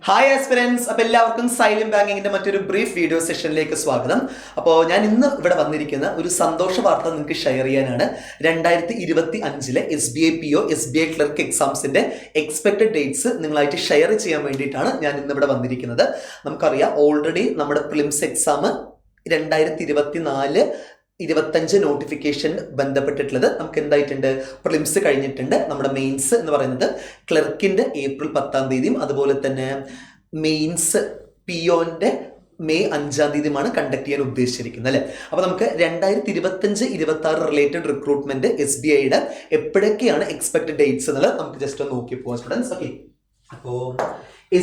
Hi aspirants. അപ്പോൾ എല്ലാവർക്കും silent ബാങ്കിങ്ങിന്റെ മറ്റൊരു ബ്രീഫ് വീഡിയോ സെഷനിലേക്ക് സ്വാഗതം. അപ്പോൾ ഞാൻ ഇന്ന് ഇവിടെ വന്നിരിക്കുന്ന ഒരു സന്തോഷ വാർത്ത നിങ്ങൾക്ക് ഷെയർ ചെയ്യാനാണ്. 2025 SBI PO SBI ക്ലർക്ക് എക്സാംസിന്റെ എക്സ്പെക്ടഡ് ഡേറ്റ്സ് നിങ്ങളായിട്ട് ഷെയർ ചെയ്യാൻ വേണ്ടിയിട്ടാണ് ഞാൻ ഇന്ന് ഇവിടെ വന്നിരിക്കുന്നത്. നമുക്കറിയാം ഓൾറെഡി നമ്മുടെ പ്രിലിംസ് എക്സാം 2024-25 നോട്ടിഫിക്കേഷൻ ബന്ധപ്പെട്ടിട്ടുള്ളത് നമുക്ക് എന്തായിട്ടുണ്ട്, പ്രിലിംസ് കഴിഞ്ഞിട്ടുണ്ട്. നമ്മുടെ മെയിൻസ് എന്ന് പറയുന്നത് ക്ലർക്കിന്റെ ഏപ്രിൽ 10-ാം തീയതിയും അതുപോലെ തന്നെ മെയിൻസ് പിഒന്റെ മെയ് 5-ാം തീയതിയുമാണ് കണ്ടക്ട് ചെയ്യാൻ ഉദ്ദേശിച്ചിരിക്കുന്നത് അല്ലേ. അപ്പോൾ നമുക്ക് 2025-26 റിലേറ്റഡ് റിക്രൂട്ട്മെന്റ് SBIയുടെ എപ്പോഴൊക്കെയാണ് എക്സ്പെക്ടഡ് ഡേറ്റ്സ് എന്നുള്ളത് നമുക്ക് ജസ്റ്റ് ഒന്ന് നോക്കി പോവാം സ്റ്റുഡൻസ്. ഓക്കെ, അപ്പോൾ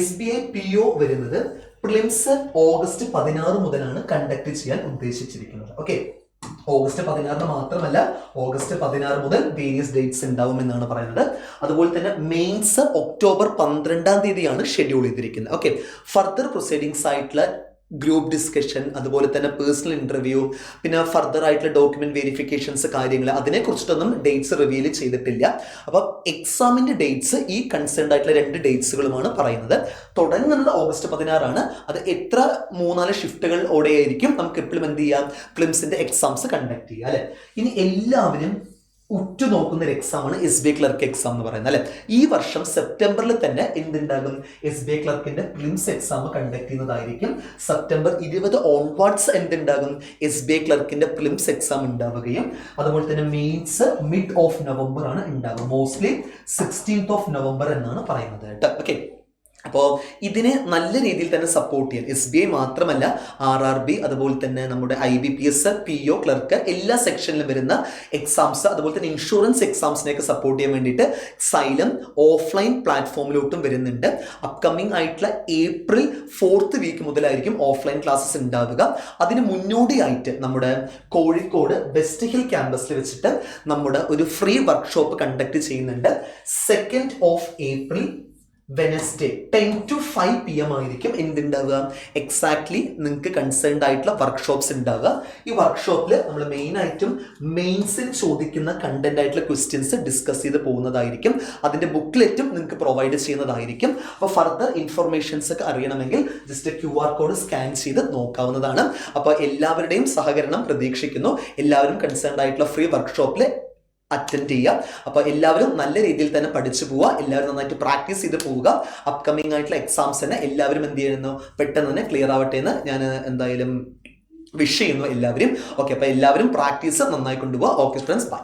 SBI PO വരുന്നത് പ്രിലിംസ് ഓഗസ്റ്റ് 16 മുതലാണ് കണ്ടക്ട് ചെയ്യാൻ ഉദ്ദേശിച്ചിരിക്കുന്നത്. ഓക്കെ, ഓഗസ്റ്റ് 16 മാത്രമല്ല, ഓഗസ്റ്റ് 16 മുതൽ വേരിയസ് ഡേറ്റ്സ് ഉണ്ടാവും എന്നാണ് പറയുന്നത്. അതുപോലെ തന്നെ മെയിൻസ് ഒക്ടോബർ 12-ാം തീയതിയാണ് ഷെഡ്യൂൾ ചെയ്തിരിക്കുന്നത്. ഓക്കെ, ഫർദർ പ്രൊസീഡിങ്സ് ആയിട്ടുള്ള ഗ്രൂപ്പ് ഡിസ്കഷൻ, അതുപോലെ തന്നെ പേഴ്സണൽ ഇന്റർവ്യൂ, പിന്നെ ഫർദർ ആയിട്ടുള്ള ഡോക്യുമെന്റ് വെരിഫിക്കേഷൻസ് കാര്യങ്ങൾ, അതിനെക്കുറിച്ചിട്ടൊന്നും ഡേറ്റ്സ് റിവീൽ ചെയ്തിട്ടില്ല. അപ്പം എക്സാമിന്റെ ഡേറ്റ്സ് ഈ കൺസേൺഡ് ആയിട്ടുള്ള 2 ഡേറ്റ്സുകളുമാണ് പറയുന്നത്. തുടങ്ങുന്നത് ഓഗസ്റ്റ് 16 അത് എത്ര 3-4 ഷിഫ്റ്റുകളോടെ ആയിരിക്കും നമുക്ക് ഇംപ്ലിമെന്റ് ചെയ്യാം, പ്രിലിംസിന്റെ എക്സാംസ് കണ്ടക്ട് ചെയ്യുക അല്ലെ. ഇനി എല്ലാവരും ഉറ്റുനോക്കുന്ന ഒരു എക്സാമാണ് SBI ക്ലർക്ക് എക്സാം എന്ന് പറയുന്നത് അല്ലെ. ഈ വർഷം സെപ്റ്റംബറിൽ തന്നെ എന്തുണ്ടാകും, SBI ക്ലർക്കിന്റെ പ്രിലിംസ് എക്സാം കണ്ടക്ട് ചെയ്യുന്നതായിരിക്കും. സെപ്റ്റംബർ 20 ഓൺവാർഡ്സ് എന്തുണ്ടാകും, SBI ക്ലർക്കിന്റെ പ്രിലിംസ് എക്സാം ഉണ്ടാവുകയും അതുപോലെ തന്നെ മെയിൻസ് മിഡ് ഓഫ് നവംബർ ആണ് ഉണ്ടാകുക. മോസ്റ്റ്ലി 16th ഓഫ് നവംബർ എന്നാണ് പറയുന്നത് കേട്ടോ. ഓക്കെ, അപ്പോൾ ഇതിനെ നല്ല രീതിയിൽ തന്നെ സപ്പോർട്ട് ചെയ്യാൻ SBI മാത്രമല്ല RRB, അതുപോലെ തന്നെ നമ്മുടെ IBPS, PO ക്ലർക്ക് എല്ലാ സെക്ഷനിലും വരുന്ന എക്സാംസ്, അതുപോലെ തന്നെ ഇൻഷുറൻസ് എക്സാംസിനെയൊക്കെ സപ്പോർട്ട് ചെയ്യാൻ വേണ്ടിയിട്ട് സൈലം ഓഫ്ലൈൻ പ്ലാറ്റ്ഫോമിലോട്ടും വരുന്നുണ്ട്. അപ്കമിങ് ആയിട്ടുള്ള ഏപ്രിൽ 4th വീക്ക് മുതലായിരിക്കും ഓഫ്ലൈൻ ക്ലാസ്സസ് ഉണ്ടാവുക. അതിന് മുന്നോടിയായിട്ട് നമ്മുടെ കോഴിക്കോട് വെസ്റ്റ് ഹിൽ ക്യാമ്പസിൽ വെച്ചിട്ട് നമ്മുടെ ഒരു ഫ്രീ വർക്ക്ഷോപ്പ് കണ്ടക്ട് ചെയ്യുന്നുണ്ട്. 2nd of April Wednesday 10 to 5 PM ആയിരിക്കും എന്തുണ്ടാവുക, എക്സാക്ട്ലി നിങ്ങൾക്ക് കൺസേൺഡ് ആയിട്ടുള്ള വർക്ക്ഷോപ്സ് ഉണ്ടാവുക. ഈ വർക്ക്ഷോപ്പിൽ നമ്മൾ മെയിൻ ആയിട്ടും മെയിൻസിൽ ചോദിക്കുന്ന കണ്ടന്റ് ആയിട്ടുള്ള ക്വസ്റ്റ്യൻസ് ഡിസ്കസ് ചെയ്ത് പോകുന്നതായിരിക്കും. അതിന്റെ ബുക്ക്ലെറ്റും നിങ്ങൾക്ക് പ്രൊവൈഡ് ചെയ്യുന്നതായിരിക്കും. അപ്പോൾ ഫർദർ ഇൻഫർമേഷൻസ് ഒക്കെ അറിയണമെങ്കിൽ ജസ്റ്റ് QR കോഡ് സ്കാൻ ചെയ്ത് നോക്കാവുന്നതാണ്. അപ്പോൾ എല്ലാവരുടെയും സഹകരണം പ്രതീക്ഷിക്കുന്നു. എല്ലാവരും കൺസേൺഡ് ആയിട്ടുള്ള ഫ്രീ വർക്ക്ഷോപ്പിൽ അറ്റൻഡ് ചെയ്യുക. അപ്പോൾ എല്ലാവരും നല്ല രീതിയിൽ തന്നെ പഠിച്ചു പോവുക, എല്ലാവരും നന്നായിട്ട് പ്രാക്ടീസ് ചെയ്ത് പോവുക. അപ്കമിങ് ആയിട്ടുള്ള എക്സാംസിന് എല്ലാവരും എന്ത് ചെയ്യുന്നു, പെട്ടെന്ന് തന്നെ ക്ലിയർ ആവട്ടെ എന്ന് ഞാൻ എന്തായാലും വിഷ് ചെയ്യുന്നു എല്ലാവരും. ഓക്കെ, അപ്പോൾ എല്ലാവരും പ്രാക്ടീസ് നന്നായി കൊണ്ടുപോകുക. Okay students, by.